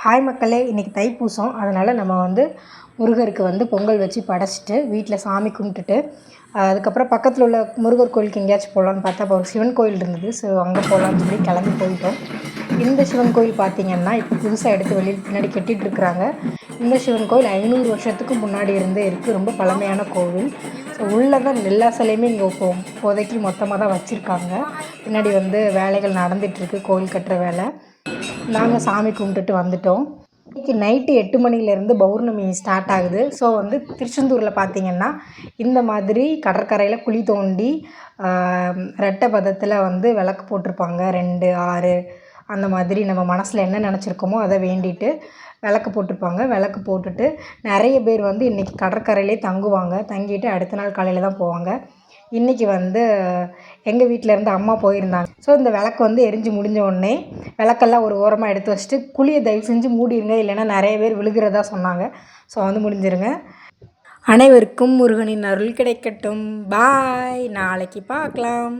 Hi மக்களே, இன்றைக்கி தைப்பூசம். அதனால் நம்ம முருகருக்கு பொங்கல் வச்சு படைச்சிட்டு வீட்டில் சாமி கும்பிட்டுட்டு அதுக்கப்புறம் பக்கத்தில் உள்ள முருகர் கோயிலுக்கு எங்கேயாச்சும் போகலான்னு பார்த்தா அப்போ ஒரு சிவன் கோயில் இருந்தது. ஸோ அங்கே போகலான்னு சொல்லி கிளம்பி போயிட்டோம். இந்த சிவன் கோயில் பார்த்திங்கன்னா இப்போ புதுசாக எடுத்து வெளியில் பின்னாடி கட்டிகிட்ருக்குறாங்க. இந்த சிவன் கோயில் 500 வருஷத்துக்கு முன்னாடி இருந்தே இருக்குது. ரொம்ப பழமையான கோவில். ஸோ உள்ளே தான் எல்லா சிலையுமே இங்கே இப்போதைக்கு மொத்தமாக தான் வச்சுருக்காங்க. பின்னாடி வேலைகள் நடந்துகிட்ருக்கு, கோவில் கட்டுற வேலை. நாங்கள் சாமி கும்பிட்டுட்டு வந்துட்டோம். இன்றைக்கி நைட்டு 8 மணிலேருந்து பௌர்ணமி ஸ்டார்ட் ஆகுது. ஸோ திருச்செந்தூரில் பார்த்திங்கன்னா இந்த மாதிரி கடற்கரையில் குழி தோண்டி ரெட்டை பதத்தில் விளக்கு போட்டிருப்பாங்க. 2, 6 அந்த மாதிரி நம்ம மனசில் என்ன நினச்சிருக்கோமோ அதை வேண்டிட்டு விளக்கு போட்டிருப்பாங்க. விளக்கு போட்டுட்டு நிறைய பேர் இன்றைக்கி கடற்கரையிலே தங்குவாங்க. தங்கிட்டு அடுத்த நாள் காலையில் தான் போவாங்க. இன்றைக்கி எங்கள் வீட்டிலேருந்து அம்மா போயிருந்தாங்க. ஸோ இந்த விளக்கு எரிஞ்சு முடிஞ்ச உடனே விளக்கெல்லாம் ஒரு ஓரமாக எடுத்து வச்சுட்டு குழியை தயவு செஞ்சு மூடிடுங்க, இல்லைன்னா நிறைய பேர் விழுகிறதா சொன்னாங்க. ஸோ முடிஞ்சிருங்க. அனைவருக்கும் முருகனின் அருள் கிடைக்கட்டும். பாய், நாளைக்கு பார்க்கலாம்.